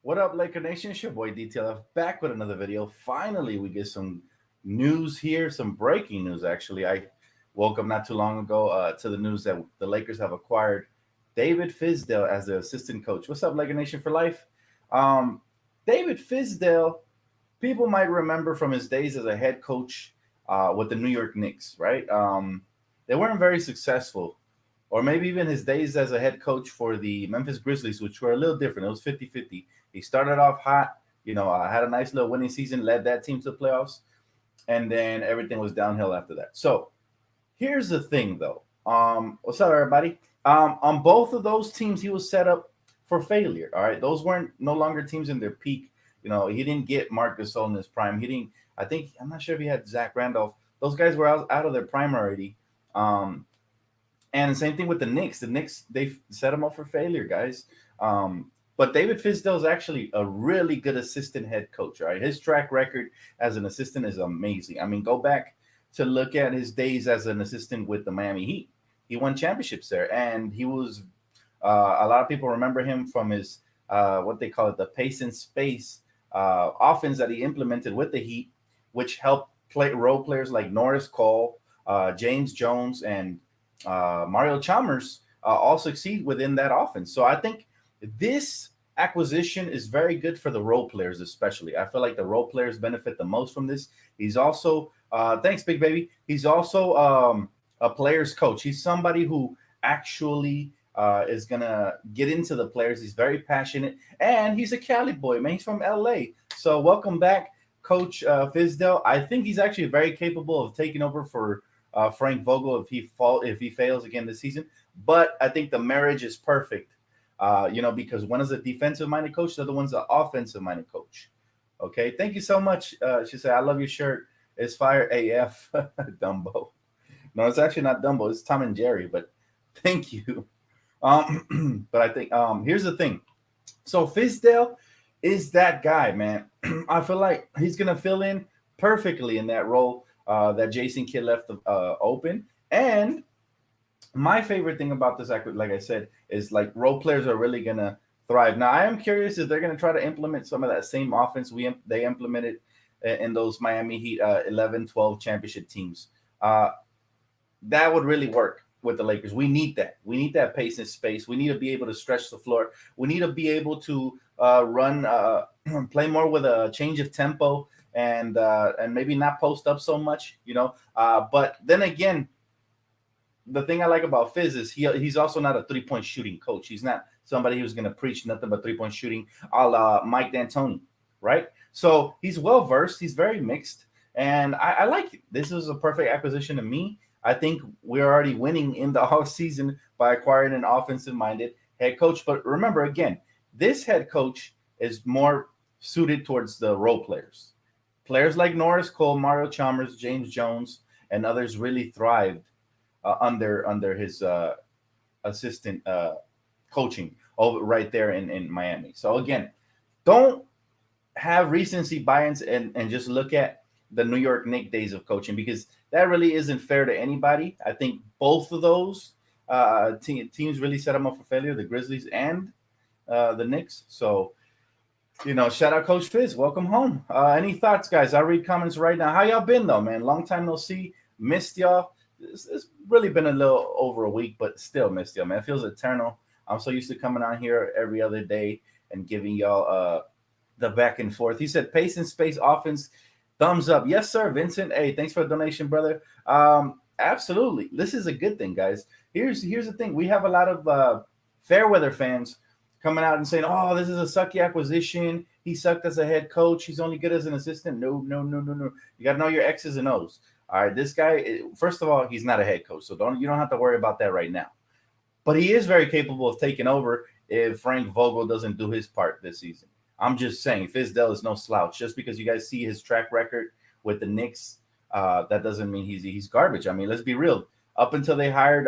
What up, Laker Nation? It's your boy DTLF back with another video. Finally, we get some news here, some breaking news. Actually, I woke up not too long ago to the news that the Lakers have acquired David Fizdale as their assistant coach. What's up, Laker Nation for life? Um, David Fizdale, people might remember from his days as a head coach with the New York Knicks, right? They weren't very successful, or maybe even his days as a head coach for the Memphis Grizzlies, which were a little different. It was 50-50. He started off hot, had a nice little winning season, led that team to the playoffs, and then everything was downhill after that. So here's the thing, though. What's up, everybody? On both of those teams, he was set up for failure. All right, those weren't no longer teams in their peak. He didn't get Marc Gasol in his prime. He didn't. I'm not sure if he had Zach Randolph. Those guys were out of their prime already. And same thing with the Knicks. The Knicks, they set him up for failure, guys. But David Fizdale is actually a really good assistant head coach. Right, his track record as an assistant is amazing. I mean, go back to look at his days as an assistant with the Miami Heat. He won championships there, and he was. A lot of people remember him from his what they call it, the pace and space offense that he implemented with the Heat, which helped role players like Norris Cole, James Jones, and Mario Chalmers all succeed within that offense. So I think this acquisition is very good for the role players, especially. I feel like the role players benefit the most from this. He's also, thanks, Big Baby. He's also a player's coach. He's somebody who actually is going to get into the players. He's very passionate, and he's a Cali boy, man. He's from LA. So welcome back, Coach Fizdale. I think he's actually very capable of taking over for Frank Vogel if he fails again this season. But I think the marriage is perfect, because one is a defensive-minded coach, the other one's an offensive-minded coach. Okay, thank you so much. She said, "I love your shirt. It's fire AF, Dumbo." No, it's actually not Dumbo. It's Tom and Jerry. But thank you. But I think here's the thing. So Fizdale is that guy, man. I feel like he's gonna fill in perfectly in that role that Jason Kidd left open. And my favorite thing about this, like I said, is like role players are really gonna thrive. Now, I am curious if they're gonna try to implement some of that same offense they implemented in those Miami Heat 11-12 championship teams. That would really work with the Lakers. We need that. We need that pace and space. We need to be able to stretch the floor. We need to be able to run, play more with a change of tempo, and maybe not post up so much, But then again, the thing I like about Fizz is he's also not a 3-point shooting coach. He's not somebody who's going to preach nothing but 3-point shooting, a la Mike D'Antoni, right? So he's well versed. He's very mixed, and I like it. This is a perfect acquisition to me. I think we're already winning in the off season by acquiring an offensive-minded head coach. But remember, again, this head coach is more suited towards the role players. Players like Norris Cole, Mario Chalmers, James Jones, and others really thrived under his assistant coaching over right there in Miami. So again, don't have recency bias and just look at the New York Knicks days of coaching, because that really isn't fair to anybody. I think both of those teams really set them up for failure, the Grizzlies and the Knicks. So, shout out Coach Fizz. Welcome home. Any thoughts, guys? I'll read comments right now. How y'all been, though, man? Long time no see. Missed y'all. It's really been a little over a week, but still missed y'all, man. It feels eternal. I'm so used to coming on here every other day and giving y'all the back and forth. He said pace and space offense. Thumbs up. Yes, sir, Vincent. Hey, thanks for the donation, brother. Absolutely. This is a good thing, guys. Here's the thing. We have a lot of Fairweather fans coming out and saying, oh, this is a sucky acquisition. He sucked as a head coach. He's only good as an assistant. No. You got to know your X's and O's. All right, this guy, first of all, he's not a head coach, so you don't have to worry about that right now. But he is very capable of taking over if Frank Vogel doesn't do his part this season. I'm just saying, Fizdale is no slouch. Just because you guys see his track record with the Knicks, that doesn't mean he's garbage. I mean, let's be real. Up until they hired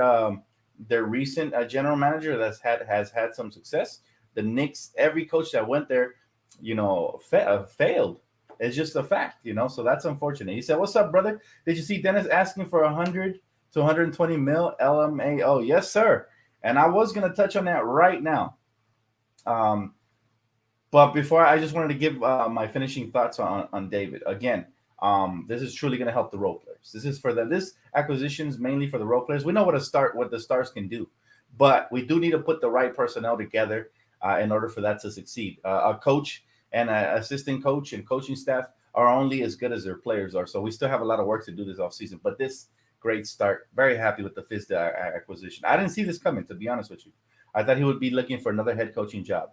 their recent general manager has had some success, the Knicks, every coach that went there, failed. It's just a fact, So that's unfortunate. He said, "What's up, brother? Did you see Dennis asking for 100 to 120 mil LMAO?" Yes, sir. And I was gonna touch on that right now. But before, I just wanted to give my finishing thoughts on David. Again, this is truly going to help the role players. This is for this acquisition is mainly for the role players. We know what the stars can do, but we do need to put the right personnel together in order for that to succeed. A coach and an assistant coach and coaching staff are only as good as their players are. So we still have a lot of work to do this offseason. But this great start. Very happy with the Fizdale acquisition. I didn't see this coming, to be honest with you. I thought he would be looking for another head coaching job.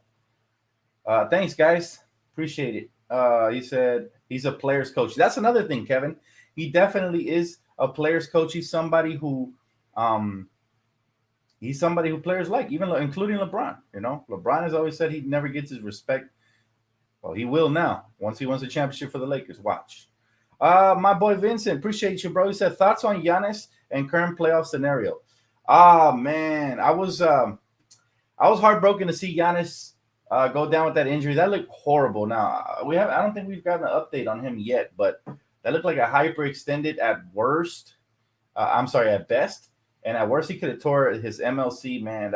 Thanks, guys. Appreciate it. He said he's a player's coach. That's another thing, Kevin. He definitely is a player's coach. He's somebody who players like, even including LeBron. You know, LeBron has always said he never gets his respect. Well, he will now once he wins a championship for the Lakers. Watch. My boy Vincent, appreciate you, bro. He said thoughts on Giannis and current playoff scenario. Man, I was heartbroken to see Giannis go down with that injury. That looked horrible. Now I don't think we've gotten an update on him yet, but that looked like a hyperextended at worst. At best, and at worst he could have tore his MLC. Man,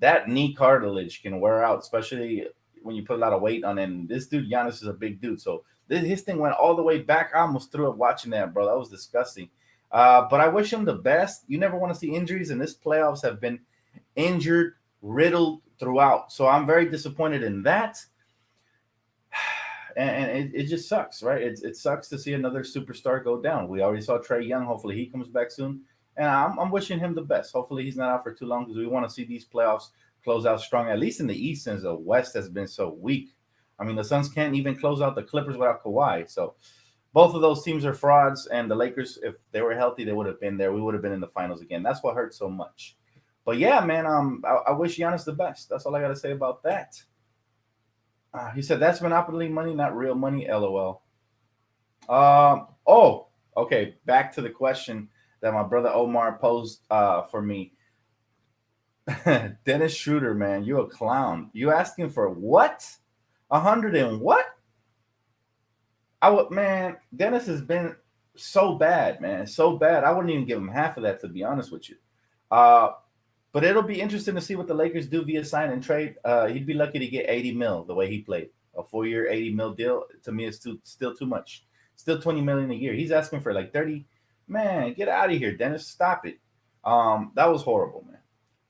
that knee cartilage can wear out, especially when you put a lot of weight on it. And this dude Giannis is a big dude, so his thing went all the way back. I almost threw up watching that, bro. That was disgusting. But I wish him the best. You never want to see injuries, and this playoffs have been injured, riddled throughout. So I'm very disappointed in that. And it just sucks, right? It sucks to see another superstar go down. We already saw Trae Young. Hopefully he comes back soon. And I'm wishing him the best. Hopefully he's not out for too long because we want to see these playoffs close out strong, at least in the East, since the West has been so weak. I mean, the Suns can't even close out the Clippers without Kawhi. So both of those teams are frauds. And the Lakers, if they were healthy, they would have been there. We would have been in the finals again. That's what hurts so much. But yeah, man, I wish Giannis the best. That's all I got to say about that. He said that's Monopoly money, not real money. LOL. Okay. Back to the question that my brother Omar posed for me. Dennis Schroeder, man, you a clown. You asking for what? 100 and what? Man, Dennis has been so bad, man. So bad. I wouldn't even give him half of that, to be honest with you. But it'll be interesting to see what the Lakers do via sign and trade. He'd be lucky to get 80 mil the way he played. A 4-year, 80 mil deal, to me, is still too much. Still 20 million a year. He's asking for like 30. Man, get out of here, Dennis. Stop it. That was horrible, man.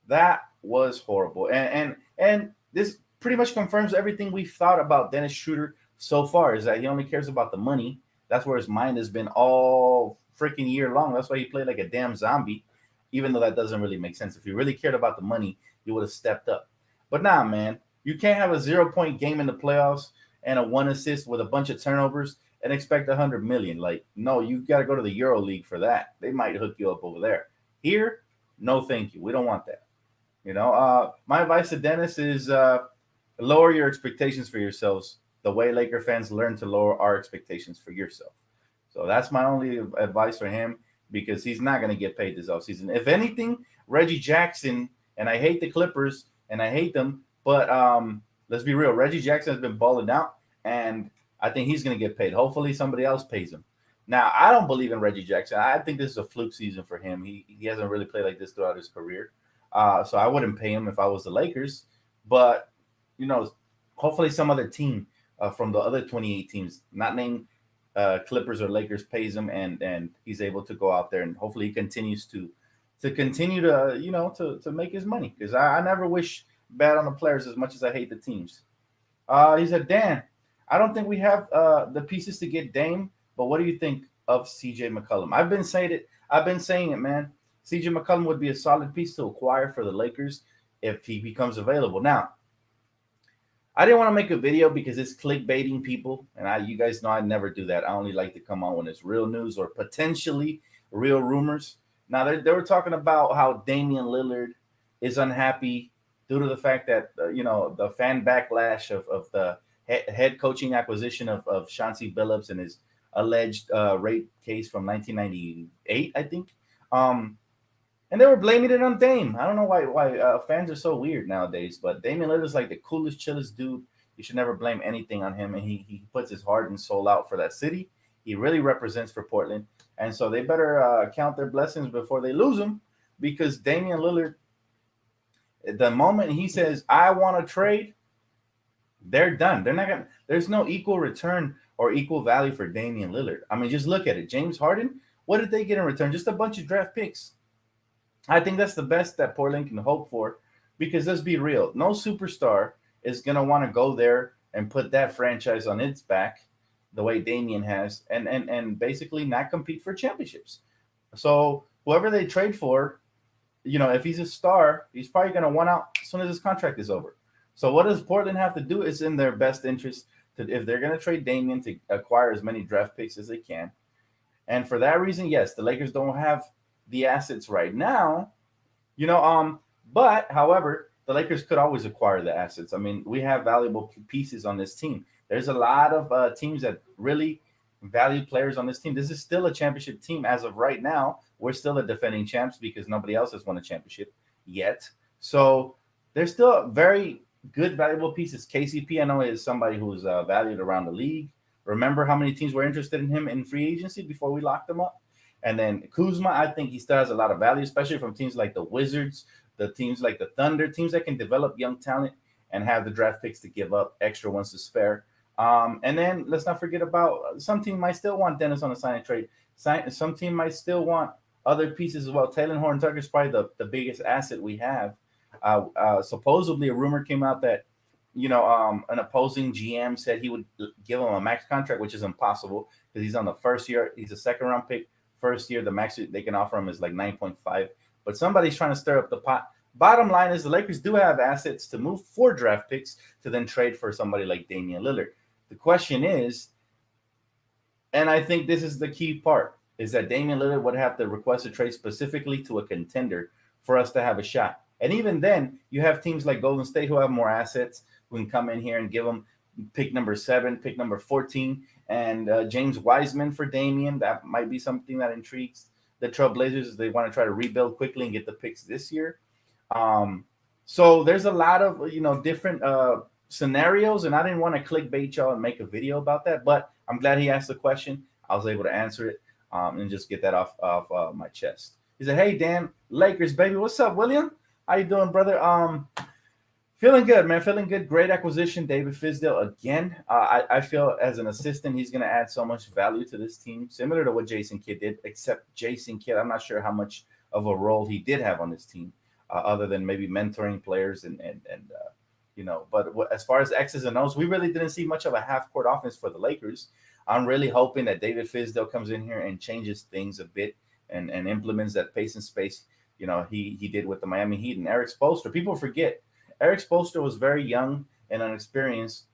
That was horrible. And this pretty much confirms everything we've thought about Dennis Schroeder so far, is that he only cares about the money. That's where his mind has been all freaking year long. That's why he played like a damn zombie, even though that doesn't really make sense. If he really cared about the money, he would have stepped up. But nah, man, you can't have a 0-point game in the playoffs and a 1 assist with a bunch of turnovers and expect 100 million. Like, no, you got to go to the Euro League for that. They might hook you up over there. Here, no, thank you. We don't want that. You know, my advice to Dennis is lower your expectations for yourselves the way Laker fans learn to lower our expectations for yourself. So that's my only advice for him, because he's not going to get paid this offseason. If anything, Reggie Jackson, and I hate the Clippers and I hate them, but let's be real. Reggie Jackson has been balling out, and I think he's going to get paid. Hopefully somebody else pays him. Now, I don't believe in Reggie Jackson. I think this is a fluke season for him. He hasn't really played like this throughout his career. So I wouldn't pay him if I was the Lakers. But, you know, hopefully some other team from the other 28 teams, not named Clippers or Lakers, pays him, and he's able to go out there, and hopefully he continues to make his money, because I never wish bad on the players as much as I hate the teams. He said, Dan, I don't think we have the pieces to get Dame, but what do you think of CJ McCollum? I've been saying it, man. CJ McCollum would be a solid piece to acquire for the Lakers if he becomes available. Now, I didn't want to make a video because it's clickbaiting people, and you guys know I never do that. I only like to come on when it's real news or potentially real rumors. Now, they were talking about how Damian Lillard is unhappy due to the fact that, the fan backlash of the head coaching acquisition of Chauncey Billups and his alleged rape case from 1998, I think. And they were blaming it on Dame. I don't know why fans are so weird nowadays, but Damian Lillard is like the coolest, chillest dude. You should never blame anything on him, and he puts his heart and soul out for that city. He really represents for Portland, and so they better count their blessings before they lose him, because Damian Lillard, the moment he says, I want to trade, They're done. They're not gonna. There's no equal return or equal value for Damian Lillard. I mean, just look at it. James Harden. What did they get in return? Just a bunch of draft picks. I think that's the best that Portland can hope for, because let's be real. No superstar is gonna want to go there and put that franchise on its back, the way Damian has, and basically not compete for championships. So whoever they trade for, if he's a star, he's probably going to want out as soon as his contract is over. So what does Portland have to do? It's in their best interest to, if they're going to trade Damian, to acquire as many draft picks as they can. And for that reason, yes, the Lakers don't have the assets right now, you know. But however, the Lakers could always acquire the assets. I mean, we have valuable pieces on this team. There's a lot of teams that really value players on this team. This is still a championship team as of right now. We're still the defending champs because nobody else has won a championship yet. So there's still very good, valuable pieces. KCP, I know, is somebody who's valued around the league. Remember how many teams were interested in him in free agency before we locked him up? And then Kuzma, I think he still has a lot of value, especially from teams like the Wizards, the teams like the Thunder, teams that can develop young talent and have the draft picks to give up extra ones to spare. And then let's not forget about some team might still want Dennis on a sign and trade. Some team might still want other pieces as well. Taylor Horn Tucker is probably the biggest asset we have. Supposedly, a rumor came out that an opposing GM said he would give him a max contract, which is impossible because he's on the first year. He's a second round pick. First year, the max they can offer him is like 9.5. But somebody's trying to stir up the pot. Bottom line is the Lakers do have assets to move for draft picks to then trade for somebody like Damian Lillard. The question is, and I think this is the key part, is that Damian Lillard would have to request a trade specifically to a contender for us to have a shot. And even then, you have teams like Golden State who have more assets, who can come in here and give them pick number 7, pick number 14, and James Wiseman for Damian. That might be something that intrigues the Trailblazers. They want to try to rebuild quickly and get the picks this year. So there's a lot of different scenarios, and I didn't want to clickbait y'all and make a video about that, but I'm glad he asked the question. I was able to answer it and just get that off my chest. He said, "Hey Dan, Lakers baby, what's up, William? How you doing, brother? Feeling good, man. Feeling good. Great acquisition, David Fizdale again. I feel as an assistant, he's going to add so much value to this team, similar to what Jason Kidd did. Except Jason Kidd, I'm not sure how much of a role he did have on this team, other than maybe mentoring players and But as far as X's and O's, we really didn't see much of a half-court offense for the Lakers. I'm really hoping that David Fizdale comes in here and changes things a bit and implements that pace and space. He did with the Miami Heat and Eric Spoelstra. People forget Eric Spoelstra was very young and unexperienced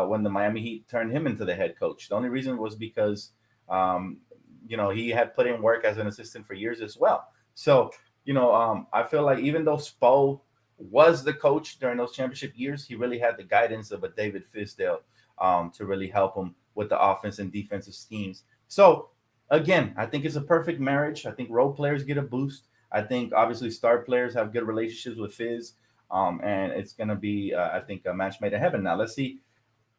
when the Miami Heat turned him into the head coach. The only reason was because he had put in work as an assistant for years as well. So I feel like even though Spo was the coach during those championship years, he really had the guidance of a David Fizdale to really help him with the offense and defensive schemes. So again, I think it's a perfect marriage. I think role players get a boost. I think obviously star players have good relationships with Fizz, and it's going to be, I think, a match made in heaven. Now let's see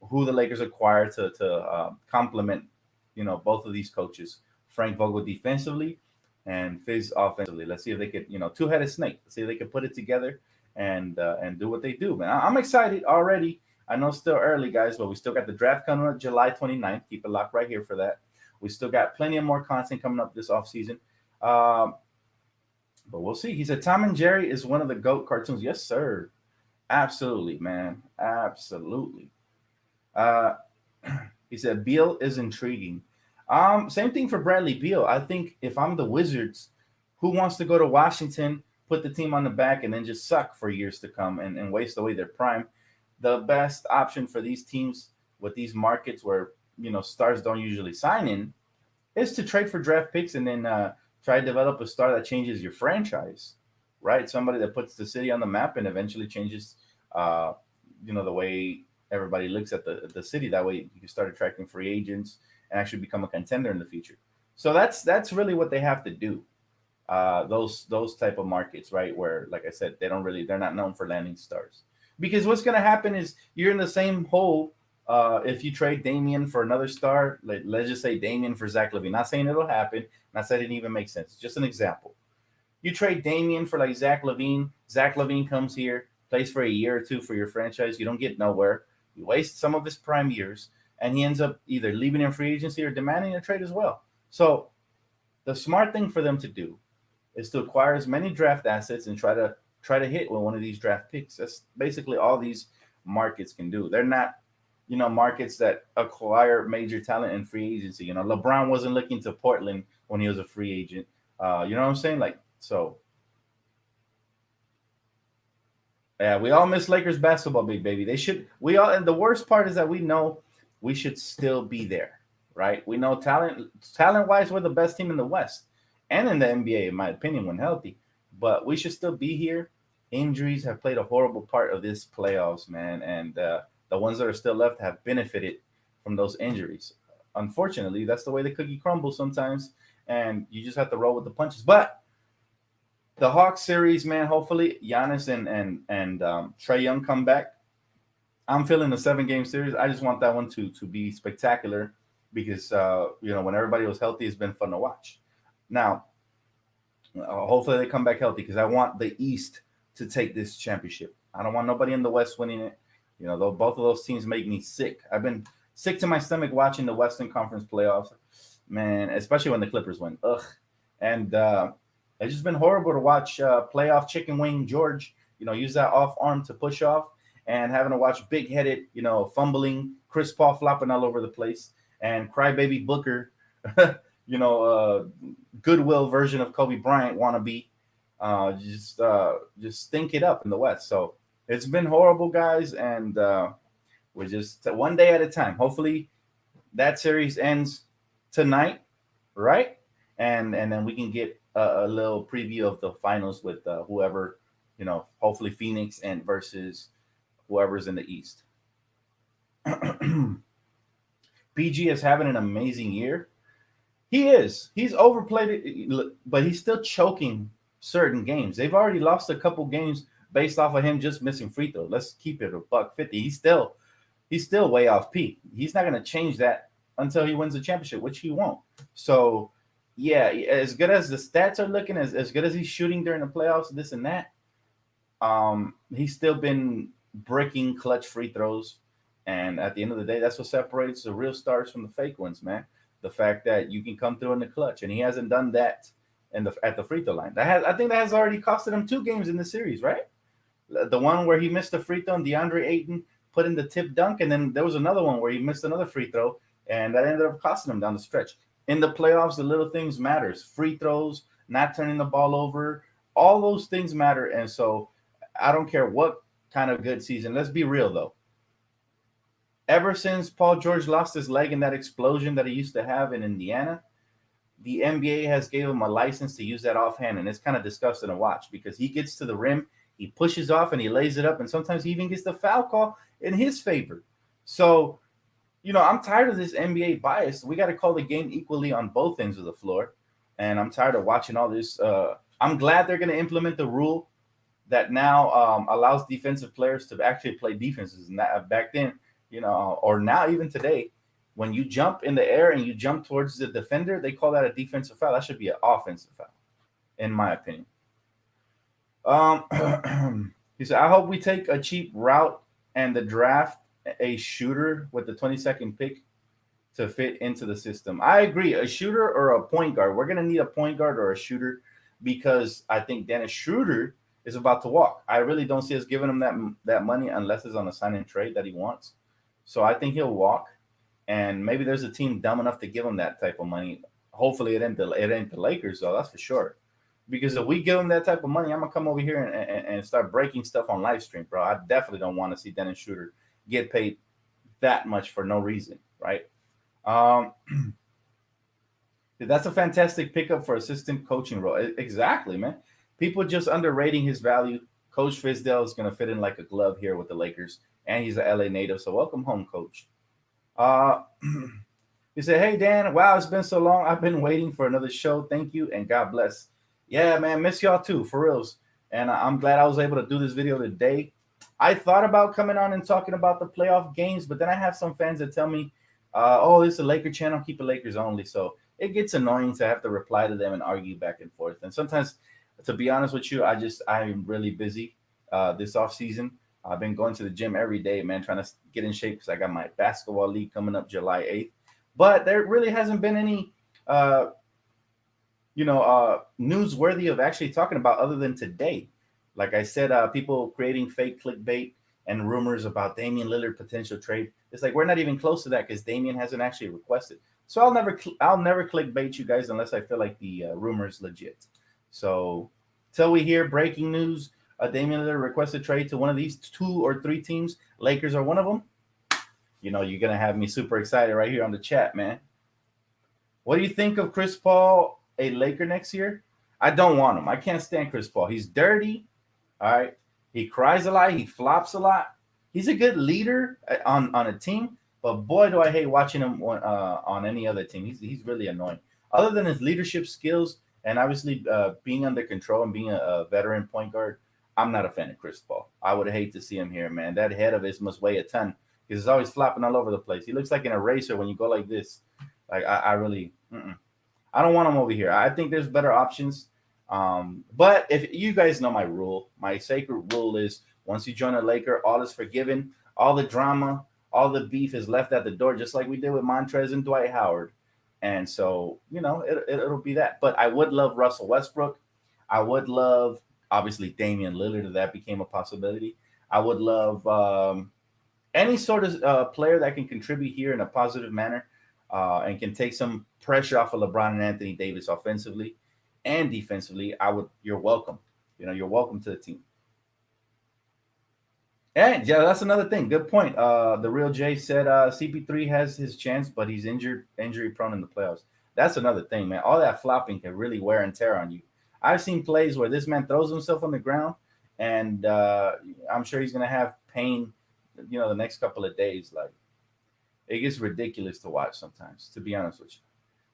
who the Lakers acquire to complement, both of these coaches, Frank Vogel defensively and Fizz offensively. Let's see if they could, two-headed snake. Let's see if they can put it together and do what they do, man. I'm excited already. I know it's still early, guys, but we still got the draft coming up July 29th. Keep it locked right here for that. We still got plenty of more content coming up this offseason. But we'll see. He said Tom and Jerry is one of the GOAT cartoons. Yes, sir. Absolutely, man. Absolutely. He said Beal is intriguing. Same thing for Bradley Beal. I think if I'm the Wizards, who wants to go to Washington, put the team on the back, and then just suck for years to come and waste away their prime? The best option for these teams with these markets where, stars don't usually sign in is to trade for draft picks and then try to develop a star that changes your franchise, right? Somebody that puts the city on the map and eventually changes, the way everybody looks at the city. That way you can start attracting free agents and actually become a contender in the future. So that's really what they have to do. Those type of markets, right? Where, like I said, they're not known for landing stars. Because what's going to happen is you're in the same hole if you trade Damian for another star. Let's just say Damian for Zach LaVine. Not saying it'll happen. Not saying it didn't even make sense. Just an example. You trade Damian for like Zach LaVine. Zach LaVine comes here, plays for a year or two for your franchise. You don't get nowhere. He wastes some of his prime years, and he ends up either leaving in free agency or demanding a trade as well. So the smart thing for them to do is to acquire as many draft assets and try to hit with one of these draft picks. That's basically all these markets can do. They're not, markets that acquire major talent in free agency. LeBron wasn't looking to Portland when he was a free agent. You know what I'm saying? Like, so yeah, we all miss Lakers basketball, big baby. They should. We all, and the worst part is that we know we should still be there, right? We know talent wise, we're the best team in the West and in the NBA, in my opinion, when healthy. But we should still be here. Injuries have played a horrible part of this playoffs, man, and the ones that are still left have benefited from those injuries. Unfortunately, that's the way the cookie crumbles sometimes, and you just have to roll with the punches. But the Hawks series, man, hopefully Giannis and Trae Young come back. I'm feeling the 7-game series. I just want that one to be spectacular because when everybody was healthy, it's been fun to watch. Now, hopefully they come back healthy because I want the East to take this championship. I don't want nobody in the West winning it. Though both of those teams make me sick. I've been sick to my stomach watching the Western Conference playoffs, man, especially when the Clippers win. Ugh. And it's just been horrible to watch playoff chicken wing George, use that off arm to push off and having to watch big-headed, fumbling Chris Paul flopping all over the place and crybaby Booker, goodwill version of Kobe Bryant wannabe, just stink it up in the West. So it's been horrible, guys, and we're just one day at a time. Hopefully that series ends tonight, right? And then we can get a little preview of the finals with whoever, hopefully Phoenix and versus whoever's in the East. PG is having an amazing year. He is. He's overplayed it, but he's still choking certain games. They've already lost a couple games based off of him just missing free throws. Let's keep it $150. He's still way off peak. He's not going to change that until he wins the championship, which he won't. So, yeah, as good as the stats are looking, as good as he's shooting during the playoffs, this and that, he's still been breaking clutch free throws. And at the end of the day, that's what separates the real stars from the fake ones, man. The fact that you can come through in the clutch, and he hasn't done that at the free throw line. I think that has already costed him 2 games in the series, right? The one where he missed the free throw and DeAndre Ayton put in the tip dunk, and then there was another one where he missed another free throw, and that ended up costing him down the stretch. In the playoffs, the little things matters. Free throws, not turning the ball over, all those things matter. And so I don't care what kind of good season. Let's be real, though. Ever since Paul George lost his leg in that explosion that he used to have in Indiana, the NBA has gave him a license to use that offhand, and it's kind of disgusting to watch because he gets to the rim, he pushes off, and he lays it up, and sometimes he even gets the foul call in his favor. So, I'm tired of this NBA bias. We got to call the game equally on both ends of the floor, and I'm tired of watching all this. I'm glad they're going to implement the rule that now allows defensive players to actually play defenses. And that back then, or now even today, when you jump in the air and you jump towards the defender, they call that a defensive foul. That should be an offensive foul, in my opinion. He said, I hope we take a cheap route and the draft a shooter with the 22nd pick to fit into the system. I agree. A shooter or a point guard. We're going to need a point guard or a shooter because I think Dennis Schroeder is about to walk. I really don't see us giving him that money unless it's on a sign and trade that he wants. So I think he'll walk. And maybe there's a team dumb enough to give him that type of money. Hopefully it ain't the Lakers, though. That's for sure. Because if we give him that type of money, I'm going to come over here and start breaking stuff on live stream, bro. I definitely don't want to see Dennis Schroeder get paid that much for no reason, right? That's a fantastic pickup for assistant coaching role. Exactly, man. People just underrating his value. Coach Fizdale is going to fit in like a glove here with the Lakers, and he's an LA native, so welcome home, Coach. He said, hey, Dan, wow, it's been so long. I've been waiting for another show. Thank you, and God bless. Yeah, man, miss y'all too, for reals. And I'm glad I was able to do this video today. I thought about coming on and talking about the playoff games, but then I have some fans that tell me, this is a Laker channel, keep it Lakers only. So it gets annoying to have to reply to them and argue back and forth. And sometimes, to be honest with you, I'm really busy this off season. I've been going to the gym every day, man, trying to get in shape because I got my basketball league coming up July 8th. But there really hasn't been any, uh, newsworthy of actually talking about other than today. Like I said, people creating fake clickbait and rumors about Damian Lillard potential trade. It's like we're not even close to that because Damian hasn't actually requested. So I'll never clickbait you guys unless I feel like the rumor is legit. So till we hear breaking news, Damian Lillard requested trade to one of these 2 or 3 teams. Lakers are one of them. You're gonna have me super excited right here on the chat, man. What do you think of Chris Paul, a Laker next year? I don't want him. I can't stand Chris Paul. He's dirty. All right. He cries a lot. He flops a lot. He's a good leader on a team, but boy, do I hate watching him on any other team. He's really annoying. Other than his leadership skills and obviously being under control and being a veteran point guard, I'm not a fan of Chris Paul. I would hate to see him here, man. That head of his must weigh a ton because he's always flopping all over the place. He looks like an eraser when you go like this. Like I really, I don't want him over here. I think there's better options. But if you guys know my rule, my sacred rule is once you join a Laker, all is forgiven. All the drama, all the beef is left at the door, just like we did with Montrez and Dwight Howard. And so, it'll be that. But I would love Russell Westbrook. I would love, obviously, Damian Lillard if that became a possibility. I would love any sort of player that can contribute here in a positive manner and can take some pressure off of LeBron and Anthony Davis offensively and defensively. You're welcome. You're welcome to the team. And yeah, that's another thing. Good point. The real Jay said CP3 has his chance, but he's injury prone in the playoffs. That's another thing, man. All that flopping can really wear and tear on you. I've seen plays where this man throws himself on the ground, and I'm sure he's gonna have pain, the next couple of days. Like it gets ridiculous to watch sometimes, to be honest with you.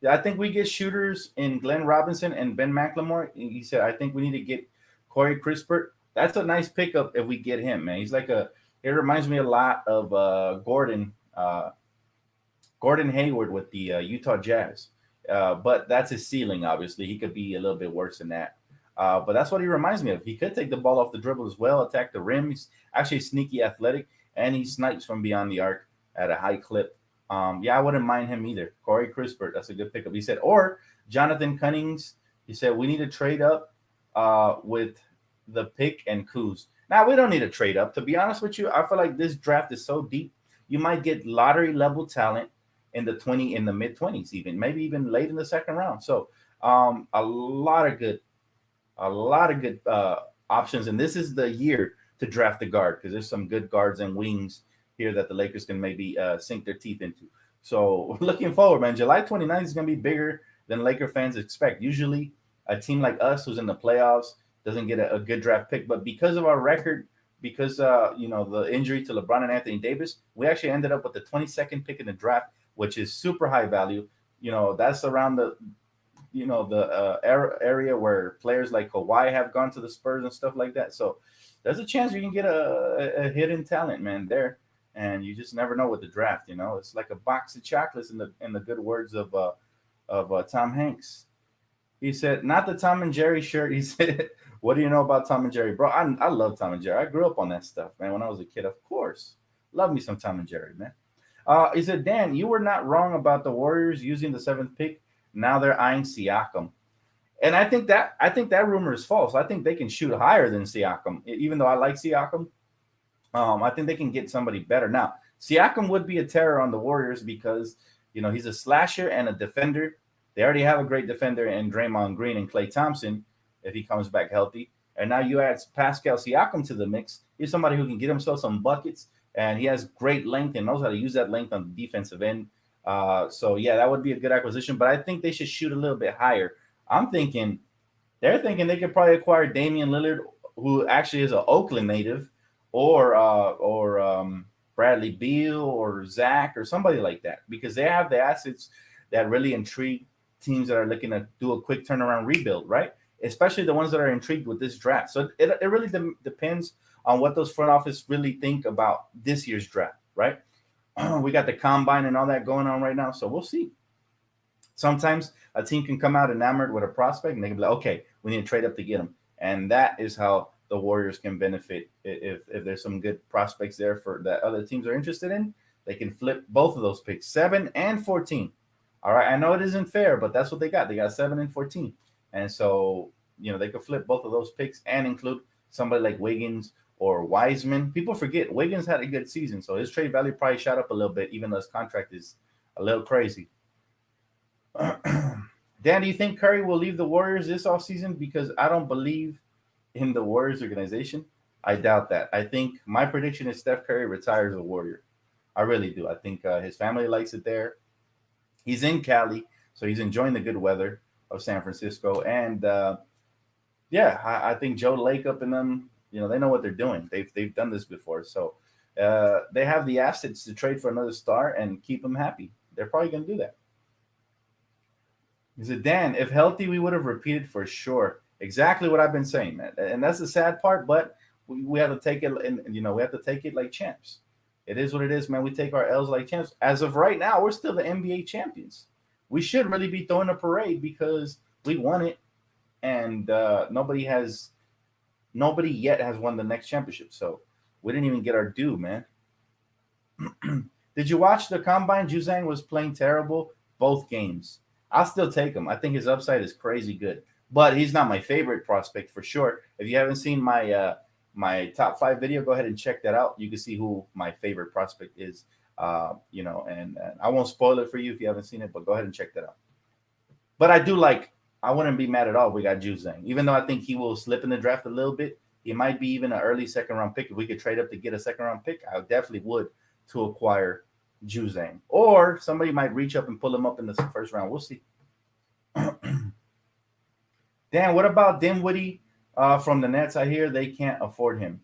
Yeah, I think we get shooters in Glenn Robinson and Ben McLemore. He said, I think we need to get Corey Crispert. That's a nice pickup if we get him, man. It reminds me a lot of Gordon Hayward with the Utah Jazz. But that's his ceiling, obviously. He could be a little bit worse than that. But that's what he reminds me of. He could take the ball off the dribble as well, attack the rim. He's actually sneaky athletic, and he snipes from beyond the arc at a high clip. I wouldn't mind him either. Corey Crispert, that's a good pickup. He said, or Jonathan Cunnings. He said, we need to trade up with the pick and Kuz. Now, we don't need to trade up. To be honest with you, I feel like this draft is so deep. You might get lottery level talent in the mid 20s, even maybe even late in the second round. So a lot of good options. And this is the year to draft the guard because there's some good guards and wings here that the Lakers can maybe sink their teeth into. So looking forward, man. July 29th is going to be bigger than Laker fans expect. Usually a team like us who's in the playoffs doesn't get a good draft pick. But because of our record, because, the injury to LeBron and Anthony Davis, we actually ended up with the 22nd pick in the draft, which is super high value. That's around the area where players like Kawhi have gone to the Spurs and stuff like that. So there's a chance you can get a hidden talent, man, there. And you just never know with the draft, It's like a box of chocolates in the good words of Tom Hanks. He said, not the Tom and Jerry shirt. He said, what do you know about Tom and Jerry? Bro, I love Tom and Jerry. I grew up on that stuff, man, when I was a kid. Of course. Love me some Tom and Jerry, man. He said, Dan, you were not wrong about the Warriors using the 7th pick. Now they're eyeing Siakam. And I think that rumor is false. I think they can shoot higher than Siakam. Even though I like Siakam, I think they can get somebody better. Now, Siakam would be a terror on the Warriors because, he's a slasher and a defender. They already have a great defender in Draymond Green and Klay Thompson if he comes back healthy. And now you add Pascal Siakam to the mix. He's somebody who can get himself some buckets, and he has great length and knows how to use that length on the defensive end. That would be a good acquisition. But I think they should shoot a little bit higher. They're thinking they could probably acquire Damian Lillard, who actually is an Oakland native, or Bradley Beal or Zach or somebody like that, because they have the assets that really intrigue teams that are looking to do a quick turnaround rebuild, right? Especially the ones that are intrigued with this draft. So it really depends on what those front office really think about this year's draft, right? We got the combine and all that going on right now, so we'll see. Sometimes a team can come out enamored with a prospect and they can be like, okay, we need to trade up to get him. And that is how the Warriors can benefit if there's some good prospects there for that other teams are interested in. They can flip both of those picks, 7 and 14. All right, I know it isn't fair, but that's what they got. They got 7 and 14, and so they could flip both of those picks and include somebody like Wiggins or Wiseman. People forget Wiggins had a good season, so his trade value probably shot up a little bit, even though his contract is a little crazy. Dan, do you think Curry will leave the Warriors this offseason? Because I don't believe in the Warriors organization. I doubt that. I think my prediction is Steph Curry retires a Warrior. I really do. I think his family likes it there. He's in Cali, so he's enjoying the good weather of San Francisco. And I think Joe Lake up in them, they know what they're doing. They've done this before. So they have the assets to trade for another star and keep him happy. They're probably going to do that. He said, Dan, if healthy, we would have repeated for sure. Exactly what I've been saying, man. And that's the sad part, but we have to take it, and we have to take it like champs. It is what it is, man. We take our L's like champs. As of right now, we're still the NBA champions. We should really be throwing a parade because we won it, and nobody yet has won the next championship. So we didn't even get our due, man. Did you watch the combine? Juzang was playing terrible both games. I'll still take him. I think his upside is crazy good, but he's not my favorite prospect for sure. If you haven't seen my top 5 video, go ahead and check that out. You can see who my favorite prospect is. And I won't spoil it for you if you haven't seen it, but go ahead and check that out. But I wouldn't be mad at all if we got Juzang, even though I think he will slip in the draft a little bit. He might be even an early second-round pick. If we could trade up to get a second-round pick, I definitely would to acquire Juzang. Or somebody might reach up and pull him up in the first round. We'll see. Dan, what about Dinwiddie from the Nets? I hear they can't afford him.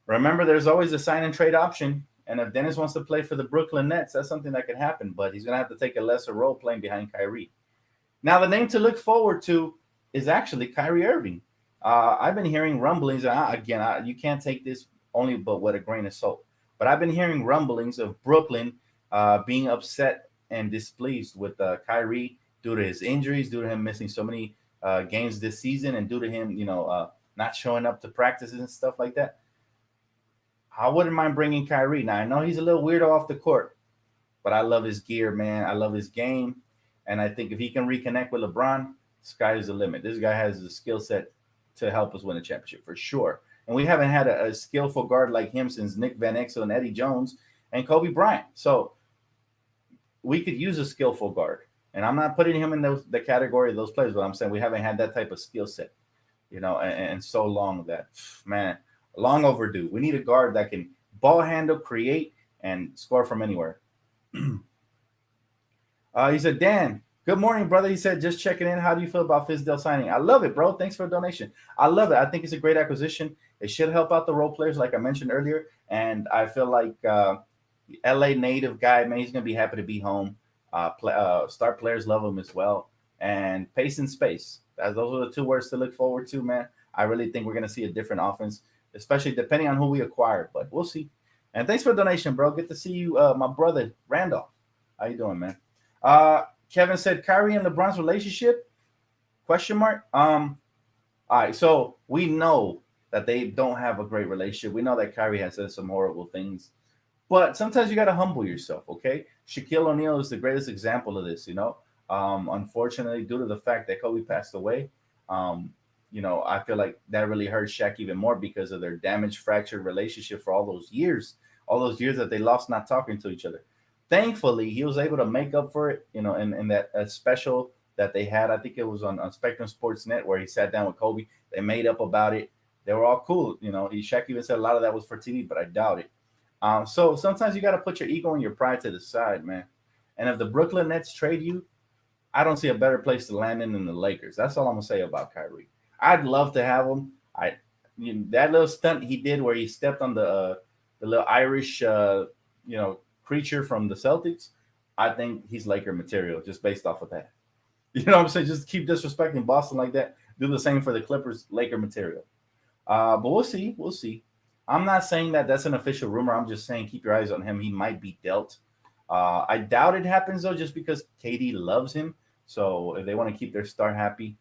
Remember, there's always a sign and trade option. And if Dennis wants to play for the Brooklyn Nets, that's something that could happen. But he's going to have to take a lesser role playing behind Kyrie. Now, the name to look forward to is actually Kyrie Irving. I've been hearing rumblings. You can't take this only but with a grain of salt. But I've been hearing rumblings of Brooklyn being upset and displeased with Kyrie due to his injuries, due to him missing so many games this season, and due to him, not showing up to practices and stuff like that. I wouldn't mind bringing Kyrie. Now, I know he's a little weirdo off the court, but I love his gear, man. I love his game. And I think if he can reconnect with LeBron, sky is the limit. This guy has the skill set to help us win a championship for sure. And we haven't had a skillful guard like him since Nick Van Exel and Eddie Jones and Kobe Bryant. So we could use a skillful guard. And I'm not putting him in the category of those players, but I'm saying we haven't had that type of skill set, and so long that, man, long overdue. We need a guard that can ball handle, create, and score from anywhere. He said, Dan, good morning, brother. He said, just checking in. How do you feel about Fizdale signing? I love it, bro. Thanks for the donation. I love it. I think it's a great acquisition. It should help out the role players, like I mentioned earlier. And I feel like LA native guy, man, he's going to be happy to be home. Star players love him as well. And pace and space. Those are the 2 words to look forward to, man. I really think we're going to see a different offense, especially depending on who we acquire. But we'll see. And thanks for the donation, bro. Good to see you, my brother, Randolph. How you doing, man? Kevin said, Kyrie and LeBron's relationship? Question mark. All right, so we know that they don't have a great relationship. We know that Kyrie has said some horrible things. But sometimes you got to humble yourself, okay? Shaquille O'Neal is the greatest example of this, Unfortunately, due to the fact that Kobe passed away, I feel like that really hurt Shaq even more because of their damaged, fractured relationship for all those years that they lost not talking to each other. Thankfully, he was able to make up for it, in that special that they had. I think it was on Spectrum Sports Net where he sat down with Kobe. They made up about it. They were all cool. Shaq even said a lot of that was for TV, but I doubt it. So sometimes you got to put your ego and your pride to the side, man. And if the Brooklyn Nets trade you, I don't see a better place to land in than the Lakers. That's all I'm going to say about Kyrie. I'd love to have him. That little stunt he did where he stepped on the little Irish, creature from the Celtics, I think he's Laker material just based off of that. You know what I'm saying? Just keep disrespecting Boston like that. Do the same for the Clippers, Laker material. But we'll see. We'll see. I'm not saying that that's an official rumor. I'm just saying keep your eyes on him. He might be dealt. I doubt it happens, though, just because KD loves him. So if they want to keep their star happy,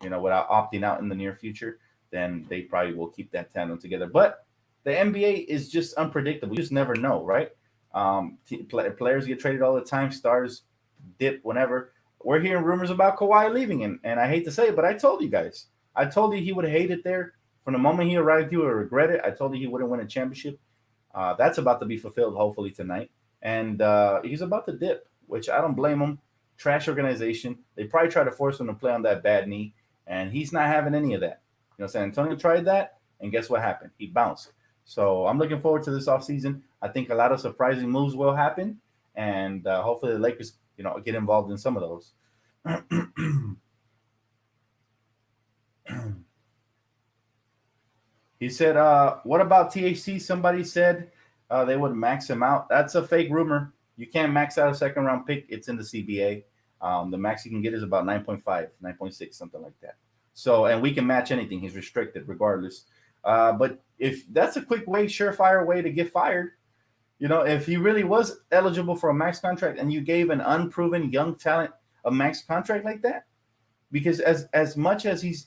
without opting out in the near future, then they probably will keep that tandem together. But the NBA is just unpredictable. You just never know, right? Players get traded all the time. Stars dip whenever. We're hearing rumors about Kawhi leaving, and I hate to say it, but I told you guys. I told you he would hate it there. From the moment he arrived, he would regret it. I told you he wouldn't win a championship. That's about to be fulfilled, hopefully, tonight. And he's about to dip, which I don't blame him. Trash organization. They probably tried to force him to play on that bad knee, and he's not having any of that. You know, San Antonio tried that, and guess what happened? He bounced. So I'm looking forward to this offseason. I think a lot of surprising moves will happen, and hopefully the Lakers, get involved in some of those. He said, what about THC? Somebody said they would max him out. That's a fake rumor. You can't max out a second-round pick. It's in the CBA. The max you can get is about 9.5, 9.6, something like that. So, and we can match anything. He's restricted regardless. But if that's a quick way, surefire way to get fired, if he really was eligible for a max contract and you gave an unproven young talent a max contract like that, because as much as he's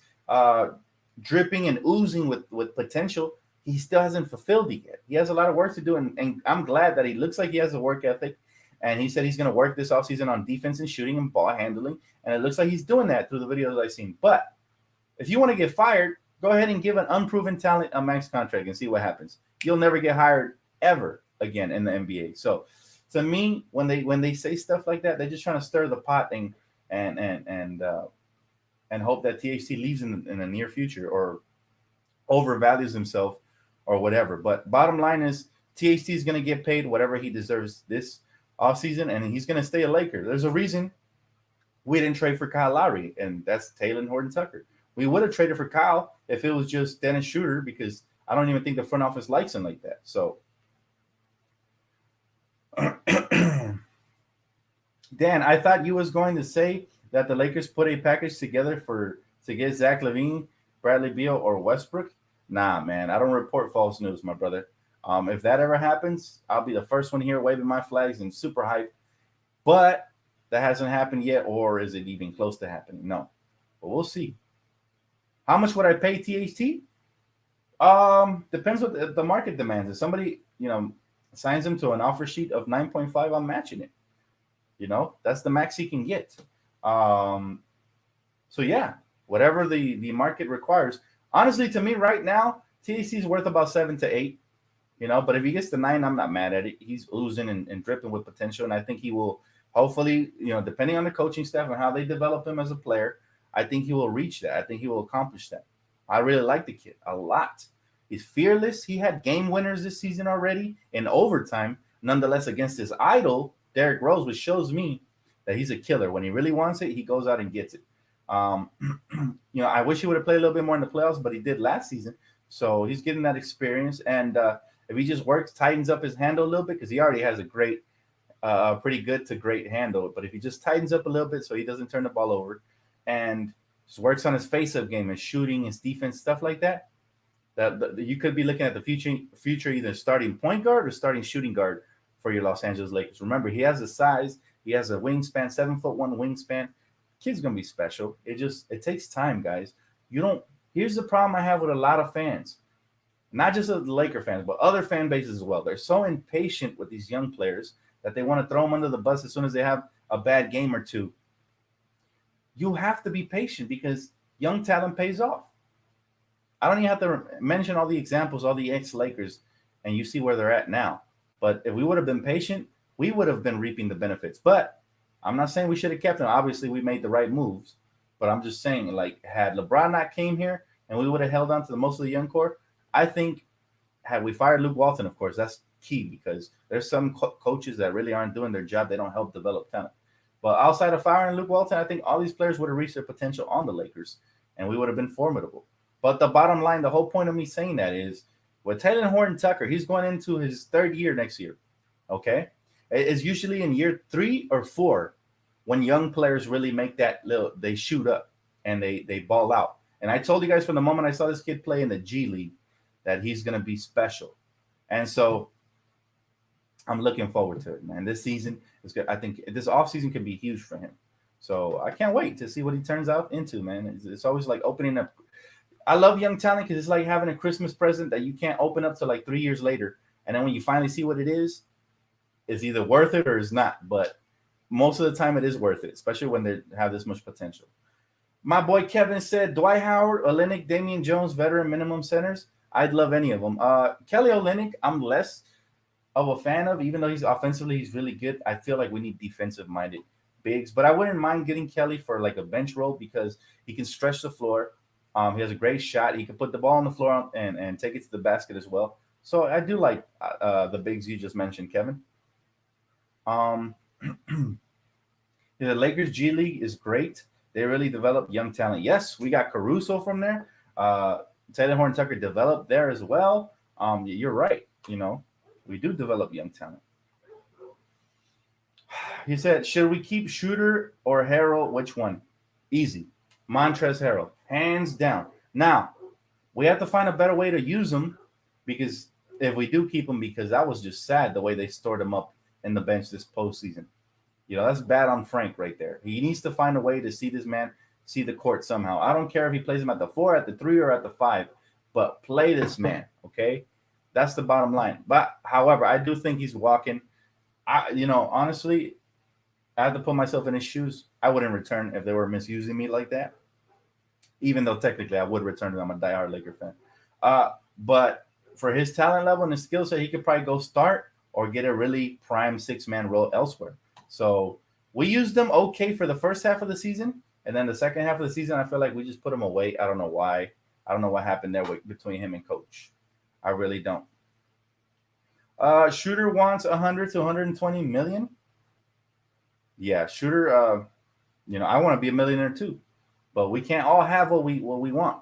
dripping and oozing with potential, he still hasn't fulfilled it yet. He has a lot of work to do, and I'm glad that he looks like he has a work ethic. And he said he's going to work this offseason on defense and shooting and ball handling, and it looks like he's doing that through the videos I've seen. But if you want to get fired, go ahead and give an unproven talent a max contract and see what happens. You'll never get hired ever again in the NBA. So to me, when they say stuff like that, they're just trying to stir the pot and hope that THC leaves in the near future or overvalues himself or whatever. But bottom line is THC is going to get paid whatever he deserves this offseason, and he's going to stay a Laker. There's a reason we didn't trade for Kyle Lowry, and that's Taylor Horton-Tucker. We would have traded for Kyle if it was just Dennis Schroeder, because I don't even think the front office likes him like that. So, Dan, I thought you was going to say that the Lakers put a package together to get Zach LaVine, Bradley Beal, or Westbrook. Nah, man, I don't report false news, my brother. If that ever happens, I'll be the first one here waving my flags and super hype. But that hasn't happened yet, or is it even close to happening? No, but we'll see. How much would I pay THT? Depends what the market demands. If somebody, signs him to an offer sheet of 9.5, I'm matching it. That's the max he can get. So yeah, whatever the market requires. Honestly, to me right now, THC is worth about 7 to 8. But if he gets to 9, I'm not mad at it. He's oozing and dripping with potential, and I think he will hopefully, depending on the coaching staff and how they develop him as a player, I think he will reach that. I think he will accomplish that. I really like the kid a lot. He's fearless. He had game winners this season already in overtime, nonetheless, against his idol, Derrick Rose, which shows me that he's a killer. When he really wants it, he goes out and gets it. I wish he would have played a little bit more in the playoffs, but he did last season. So he's getting that experience. And if he just tightens up his handle a little bit, because he already has a great, pretty good to great handle. But if he just tightens up a little bit so he doesn't turn the ball over and just works on his face-up game and shooting, his defense, stuff like that, that you could be looking at the future either starting point guard or starting shooting guard for your Los Angeles Lakers. Remember, he has the size. He has a wingspan, 7'1" wingspan. Kid's going to be special. It takes time, guys. Here's the problem I have with a lot of fans. Not just the Laker fans, but other fan bases as well. They're so impatient with these young players that they want to throw them under the bus as soon as they have a bad game or two. You have to be patient because young talent pays off. I don't even have to mention all the examples, all the ex-Lakers, and you see where they're at now. But if we would have been patient, we would have been reaping the benefits. But I'm not saying we should have kept him. Obviously, we made the right moves. But I'm just saying, had LeBron not came here and we would have held on to most of the young core, I think had we fired Luke Walton, of course, that's key because there's some coaches that really aren't doing their job. They don't help develop talent. But outside of firing Luke Walton, I think all these players would have reached their potential on the Lakers, and we would have been formidable. But the bottom line, the whole point of me saying that is, with Taylor Horton-Tucker, he's going into his third year next year, okay? It's usually in year 3 or 4 when young players really make they shoot up and they ball out. And I told you guys from the moment I saw this kid play in the G League that he's going to be special. And so I'm looking forward to it, man. This season is good. I think this offseason can be huge for him. So I can't wait to see what he turns out into, man. It's always like opening up. I love young talent because it's like having a Christmas present that you can't open up till like 3 years later, and then when you finally see what it is, it's either worth it or it's not. But most of the time, it is worth it, especially when they have this much potential. My boy Kevin said Dwight Howard, Olynyk, Damian Jones, veteran minimum centers. I'd love any of them. Kelly Olynyk, I'm less of a fan of, even though he's offensively he's really good. I feel like we need defensive minded bigs, but I wouldn't mind getting Kelly for like a bench role because he can stretch the floor. He has a great shot. He can put the ball on the floor and take it to the basket as well. So I do like the bigs you just mentioned, Kevin. Um, the Lakers G League is great. They really develop young talent. Yes, we got Caruso from there. Taylor Horn Tucker developed there as well. You're right. We do develop young talent. He said, should we keep Shooter or Harrell? Which one? Easy. Montrezl Harrell, hands down. Now, we have to find a better way to use him because if we do keep him, because that was just sad the way they stored him up in the bench this postseason. That's bad on Frank right there. He needs to find a way to see this man, see the court somehow. I don't care if he plays him at the 4, at the 3, or at the 5, but play this man, okay? That's the bottom line. But, however, I do think he's walking. Honestly, I have to put myself in his shoes. I wouldn't return if they were misusing me like that, even though technically I would return because I'm a diehard Laker fan. But for his talent level and his skill set, he could probably go start or get a really prime 6-man role elsewhere. So we used them okay for the first half of the season, and then the second half of the season, I feel like we just put him away. I don't know why. I don't know what happened there between him and coach. I really don't. Shooter wants 100 to 120 million. Yeah, Shooter. I want to be a millionaire too, but we can't all have what we want.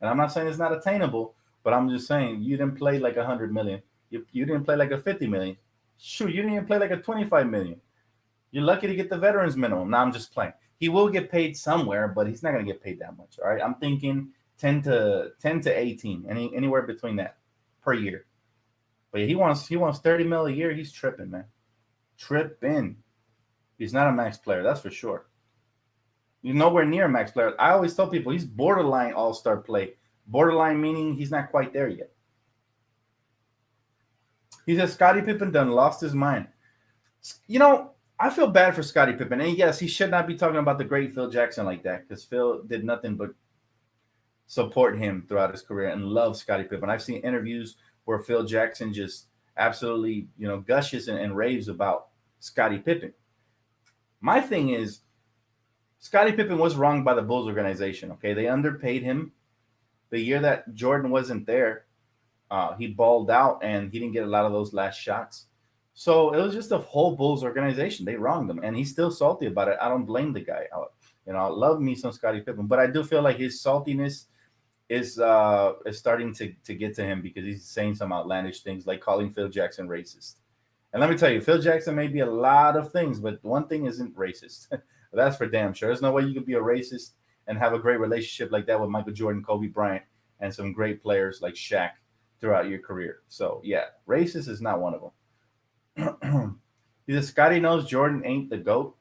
And I'm not saying it's not attainable, but I'm just saying you didn't play like 100 million. You didn't play like a 50 million. Shoot, you didn't even play like a 25 million. You're lucky to get the veterans minimum. Now I'm just playing. He will get paid somewhere, but he's not going to get paid that much. All right, I'm thinking 10 to 18, anywhere between that per year. But yeah, he wants 30 mil a year. He's tripping, man. Tripping. He's not a max player, that's for sure. He's nowhere near a max player. I always tell people he's borderline all-star play. Borderline meaning he's not quite there yet. He says Scottie Pippen done lost his mind. I feel bad for Scottie Pippen. And yes, he should not be talking about the great Phil Jackson like that because Phil did nothing but support him throughout his career and love Scottie Pippen. I've seen interviews where Phil Jackson just absolutely, gushes and raves about Scottie Pippen. My thing is, Scottie Pippen was wronged by the Bulls organization, okay? They underpaid him. The year that Jordan wasn't there, he balled out and he didn't get a lot of those last shots. So it was just a whole Bulls organization. They wronged him, and he's still salty about it. I don't blame the guy. I love me some Scottie Pippen, but I do feel like his saltiness is starting to get to him because he's saying some outlandish things like calling Phil Jackson racist. And let me tell you, Phil Jackson may be a lot of things, but one thing isn't racist. That's for damn sure. There's no way you could be a racist and have a great relationship like that with Michael Jordan, Kobe Bryant, and some great players like Shaq throughout your career. So, yeah, racist is not one of them. He says, Scotty knows Jordan ain't the GOAT.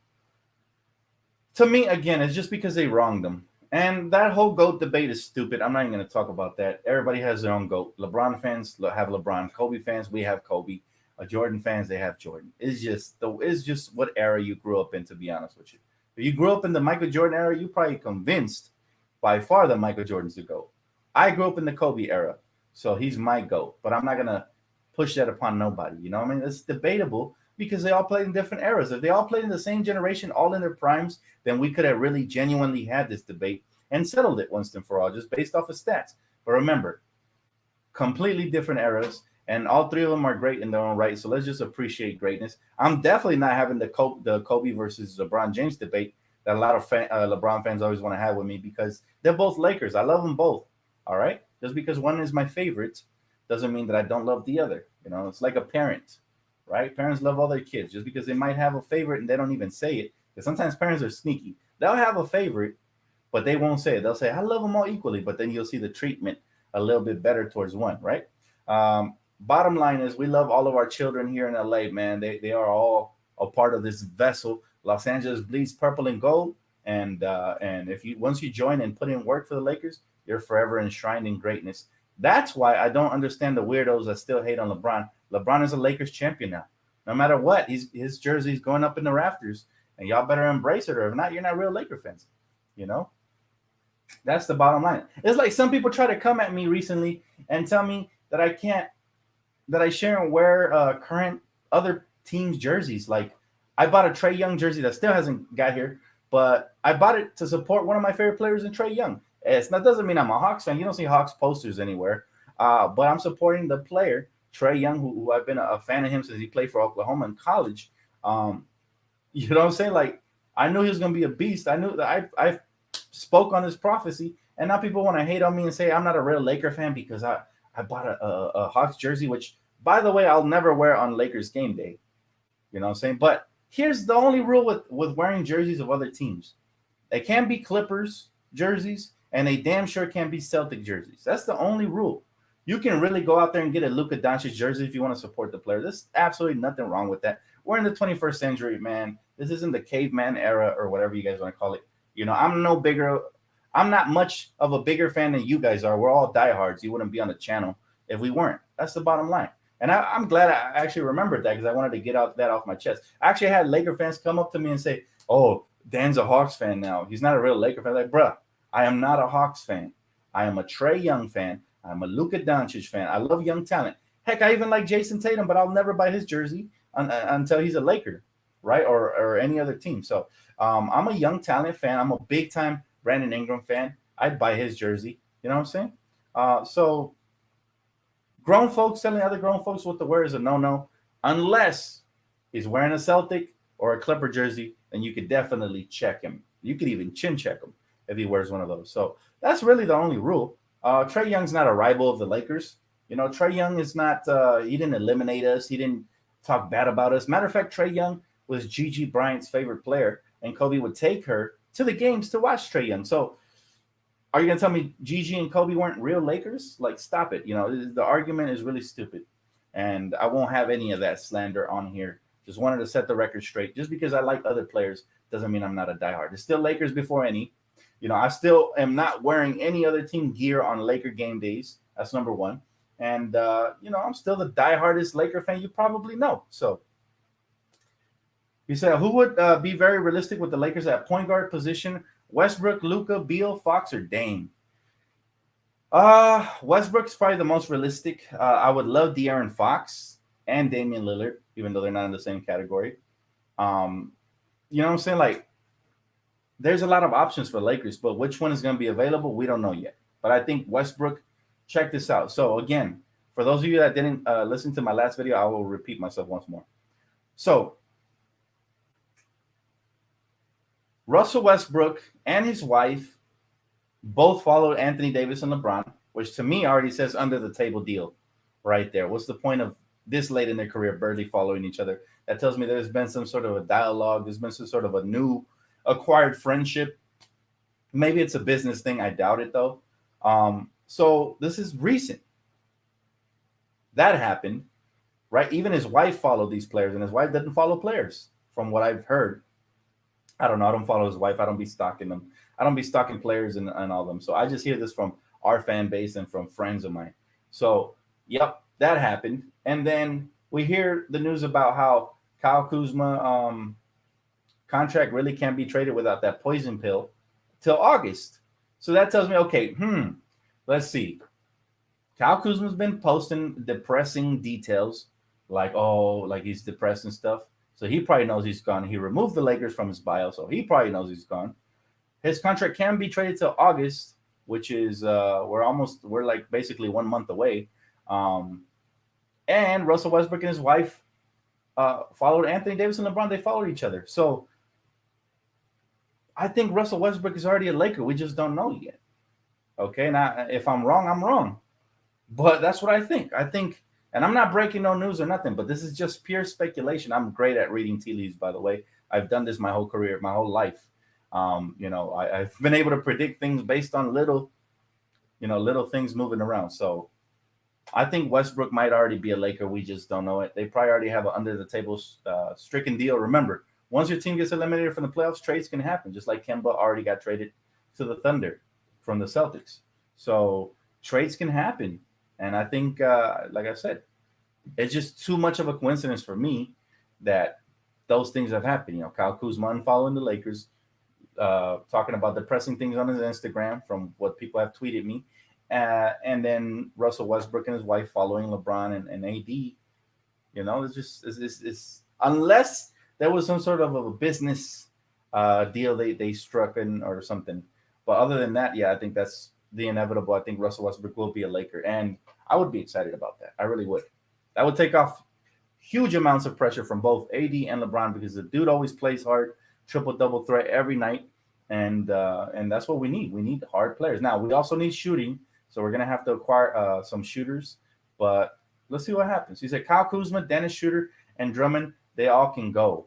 To me, again, it's just because they wronged him. And that whole GOAT debate is stupid. I'm not even going to talk about that. Everybody has their own GOAT. LeBron fans have LeBron. Kobe fans, we have Kobe. Jordan fans, they have Jordan. It's just what era you grew up in, to be honest with you. If you grew up in the Michael Jordan era, you're probably convinced by far that Michael Jordan's the GOAT. I grew up in the Kobe era, so he's my GOAT. But I'm not going to push that upon nobody. You know what I mean? It's debatable because they all played in different eras. If they all played in the same generation, all in their primes, then we could have really genuinely had this debate and settled it once and for all, just based off of stats. But remember, completely different eras, and all three of them are great in their own right. So let's just appreciate greatness. I'm definitely not having the Kobe versus LeBron James debate that a lot of LeBron fans always want to have with me because they're both Lakers. I love them both. All right? Just because one is my favorite doesn't mean that I don't love the other. It's like a parent, right? Parents love all their kids just because they might have a favorite and they don't even say it. Because sometimes parents are sneaky. They'll have a favorite, but they won't say it. They'll say, I love them all equally, but then you'll see the treatment a little bit better towards one, right? Bottom line is we love all of our children here in LA, man. They are all a part of this vessel. Los Angeles bleeds purple and gold. And if once you join and put in work for the Lakers, you're forever enshrined in greatness. That's why I don't understand the weirdos that still hate on LeBron. LeBron is a Lakers champion now. No matter what, his jersey's going up in the rafters, and y'all better embrace it, or if not, you're not real Laker fans. You know, that's the bottom line. It's like some people try to come at me recently and tell me that I shouldn't wear current other teams' jerseys. Like I bought a Trae Young jersey that still hasn't got here, but I bought it to support one of my favorite players in Trae Young. That doesn't mean I'm a Hawks fan. You don't see Hawks posters anywhere, but I'm supporting the player Trae Young, who I've been a fan of him since he played for Oklahoma in college. You know what I'm saying? Like I knew he was going to be a beast. I knew that I spoke on this prophecy, and now people want to hate on me and say I'm not a real Laker fan because I bought a Hawks jersey, which, by the way, I'll never wear on Lakers game day. You know what I'm saying? But here's the only rule with wearing jerseys of other teams. They can't be Clippers jerseys, and they damn sure can't be Celtic jerseys. That's the only rule. You can really go out there and get a Luka Doncic jersey if you want to support the player. There's absolutely nothing wrong with that. We're in the 21st century, man. This isn't the caveman era or whatever you guys want to call it. You know, I'm not much of a bigger fan than you guys are. We're all diehards. You wouldn't be on the channel if we weren't. That's the bottom line. And I'm glad I actually remembered that because I wanted to get that off my chest. I actually had Laker fans come up to me and say, "Oh, Dan's a Hawks fan now. He's not a real Laker fan." Like, bruh, I am not a Hawks fan. I am a Trae Young fan. I'm a Luka Doncic fan. I love young talent. Heck, I even like Jason Tatum, but I'll never buy his jersey until he's a Laker, right? Or any other team. So I'm a young talent fan. I'm a big time Brandon Ingram fan. I'd buy his jersey. You know what I'm saying? So grown folks telling other grown folks what to wear is a no-no, unless he's wearing a Celtic or a Clipper jersey, then you could definitely check him. You could even chin check him if he wears one of those. So that's really the only rule. Trae Young's not a rival of the Lakers. You know, Trae Young is not, he didn't eliminate us. He didn't talk bad about us. Matter of fact, Trae Young was Gigi Bryant's favorite player, and Kobe would take her to the games to watch Trae Young. So are you going to tell me Gigi and Kobe weren't real Lakers? Like, stop it. You know, the argument is really stupid. And I won't have any of that slander on here. Just wanted to set the record straight. Just because I like other players doesn't mean I'm not a diehard. It's still Lakers before any. You know, I still am not wearing any other team gear on Laker game days. That's number one. And, you know, I'm still the diehardest Laker fan you probably know. So you said, who would be very realistic with the Lakers at point guard position? Westbrook, Luka, Beal, Fox, or Dame? Westbrook's probably the most realistic. I would love De'Aaron Fox and Damian Lillard, even though they're not in the same category. You know what I'm saying? Like, there's a lot of options for Lakers, but which one is going to be available, we don't know yet. But I think Westbrook, check this out. So, again, for those of you that didn't listen to my last video, I will repeat myself once more. So, Russell Westbrook and his wife both followed Anthony Davis and LeBron, which to me already says under the table deal right there. What's the point of this late in their career barely following each other? That tells me there's been some sort of a dialogue. There's been some sort of a new acquired friendship. Maybe it's a business thing. I doubt it, though. So this is recent. That happened, right? Even his wife followed these players, and his wife didn't follow players, from what I've heard. I don't know. I don't follow his wife. I don't be stalking them. I don't be stalking players and all them. So I just hear this from our fan base and from friends of mine. So, yep, that happened. And then we hear the news about how Kyle Kuzma contract really can't be traded without that poison pill till August. So that tells me, okay, let's see. Kyle Kuzma's been posting depressing details like he's depressed and stuff. So he probably knows he's gone. He removed the Lakers from his bio, so he probably knows he's gone. His contract can be traded till August, which is we're like basically 1 month away. And Russell Westbrook and his wife followed Anthony Davis and LeBron. They followed each other. So I think Russell Westbrook is already a Laker. We just don't know yet. Okay, now if I'm wrong, I'm wrong. But that's what I think. And I'm not breaking no news or nothing, but this is just pure speculation. I'm great at reading tea leaves, by the way. I've done this my whole career, my whole life. You know, I've been able to predict things based on little things moving around. So I think Westbrook might already be a Laker. We just don't know it. They probably already have an under-the-table stricken deal. Remember, once your team gets eliminated from the playoffs, trades can happen, just like Kemba already got traded to the Thunder from the Celtics. So trades can happen, and I think, like I said, it's just too much of a coincidence for me that those things have happened. Kyle Kuzma unfollowing the Lakers, talking about depressing things on his Instagram from what people have tweeted me, and then Russell Westbrook and his wife following LeBron and AD. It's just it's unless there was some sort of a business deal they struck in or something. But other than that, yeah, I think that's the inevitable. I think Russell Westbrook will be a Laker, and I would be excited about that. I really would. That would take off huge amounts of pressure from both AD and LeBron because the dude always plays hard, triple double threat every night, and that's what we need. We need hard players. Now we also need shooting, so we're gonna have to acquire some shooters, but let's see what happens. He said Kyle Kuzma, Dennis Schroeder, and Drummond, they all can go.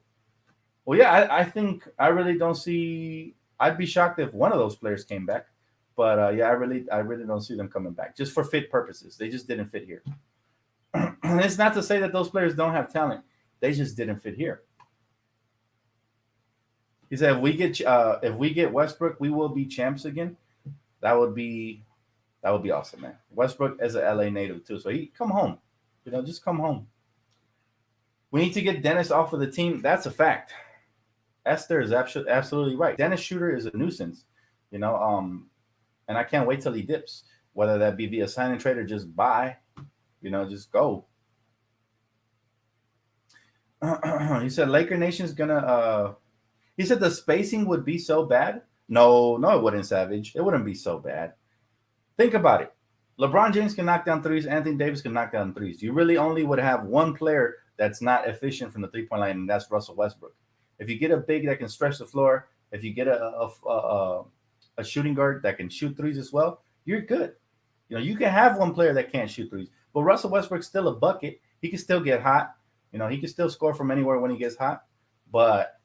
Well, yeah, I think I really don't see. I'd be shocked if one of those players came back, but yeah, I really don't see them coming back just for fit purposes. They just didn't fit here. It's not to say that those players don't have talent; they just didn't fit here. He said, if we get Westbrook, we will be champs again. That would be awesome, man. Westbrook is an LA native too, so he come home. Just come home. We need to get Dennis off of the team. That's a fact. Esther is absolutely right. Dennis Schroeder is a nuisance, and I can't wait till he dips. Whether that be via sign and trade or just buy, just go. He said Laker Nation's gonna. He said the spacing would be so bad. No, it wouldn't, Savage. It wouldn't be so bad. Think about it. LeBron James can knock down threes. Anthony Davis can knock down threes. You really only would have one player that's not efficient from the three-point line, and that's Russell Westbrook. If you get a big that can stretch the floor, if you get a shooting guard that can shoot threes as well, you're good. You can have one player that can't shoot threes, but Russell Westbrook's still a bucket. He can still get hot. He can still score from anywhere when he gets hot. But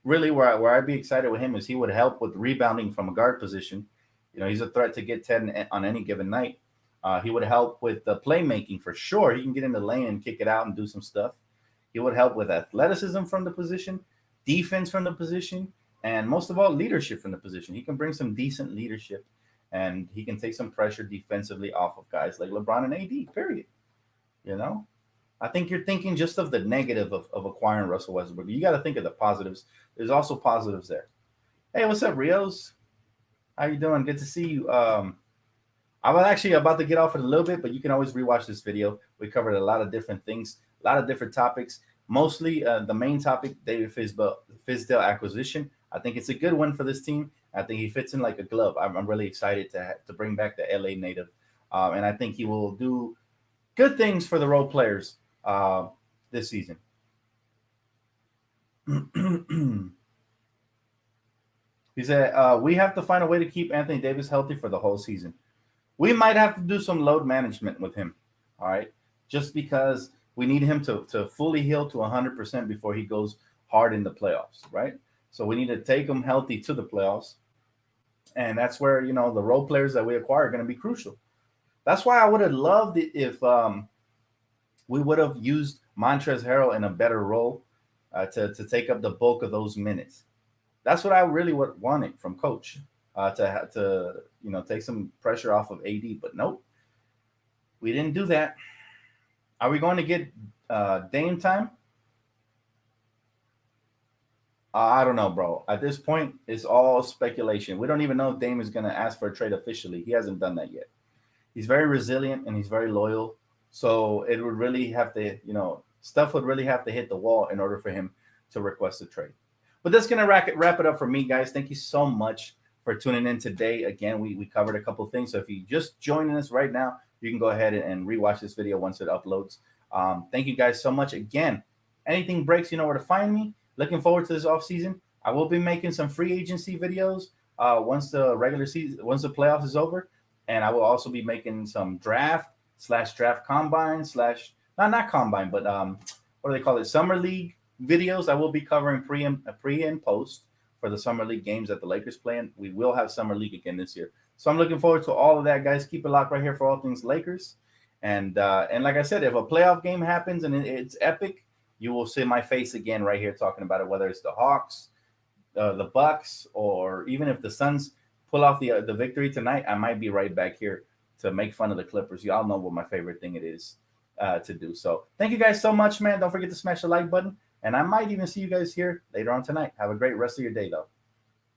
really, where I'd be excited with him is he would help with rebounding from a guard position. He's a threat to get 10 on any given night. He would help with the playmaking for sure. He can get in the lane and kick it out and do some stuff. He would help with athleticism from the position, defense from the position, and most of all, leadership from the position. He can bring some decent leadership, and he can take some pressure defensively off of guys like LeBron and AD, period. I think you're thinking just of the negative of acquiring Russell Westbrook. You got to think of the positives. There's also positives there. Hey, what's up, Rios? How you doing? Good to see you. I was actually about to get off it a little bit, but you can always rewatch this video. We covered a lot of different things, a lot of different topics. Mostly the main topic, David Fizdale acquisition. I think it's a good one for this team. I think he fits in like a glove. I'm really excited to bring back the LA native. And I think he will do good things for the role players this season. He said, we have to find a way to keep Anthony Davis healthy for the whole season. We might have to do some load management with him, all right? Just because we need him to fully heal to 100% before he goes hard in the playoffs, right? So we need to take him healthy to the playoffs. And that's where, the role players that we acquire are going to be crucial. That's why I would have loved it if we would have used Montrezl Harrell in a better role to take up the bulk of those minutes. That's what I really wanted from Coach to take some pressure off of AD. But nope, we didn't do that. Are we going to get Dame time? I don't know, bro. At this point, it's all speculation. We don't even know if Dame is going to ask for a trade officially. He hasn't done that yet. He's very resilient and he's very loyal. So it would really have to, stuff would really have to hit the wall in order for him to request a trade. But that's going to wrap it up for me, guys. Thank you so much for tuning in today. Again, we covered a couple of things. So if you just joining us right now, you can go ahead and rewatch this video once it uploads. Thank you guys so much. Again, anything breaks, you know where to find me. Looking forward to this offseason. I will be making some free agency videos once the regular season, once the playoffs is over. And I will also be making some draft combine not combine, but what do they call it? Summer League videos. I will be covering pre and post for the Summer League games that the Lakers play in. We will have Summer League again this year. So I'm looking forward to all of that, guys. Keep it locked right here for all things Lakers. And like I said, if a playoff game happens and it's epic, you will see my face again right here talking about it, whether it's the Hawks, the Bucks, or even if the Suns pull off the victory tonight, I might be right back here to make fun of the Clippers. Y'all know what my favorite thing it is to do. So thank you guys so much, man. Don't forget to smash the like button. And I might even see you guys here later on tonight. Have a great rest of your day, though.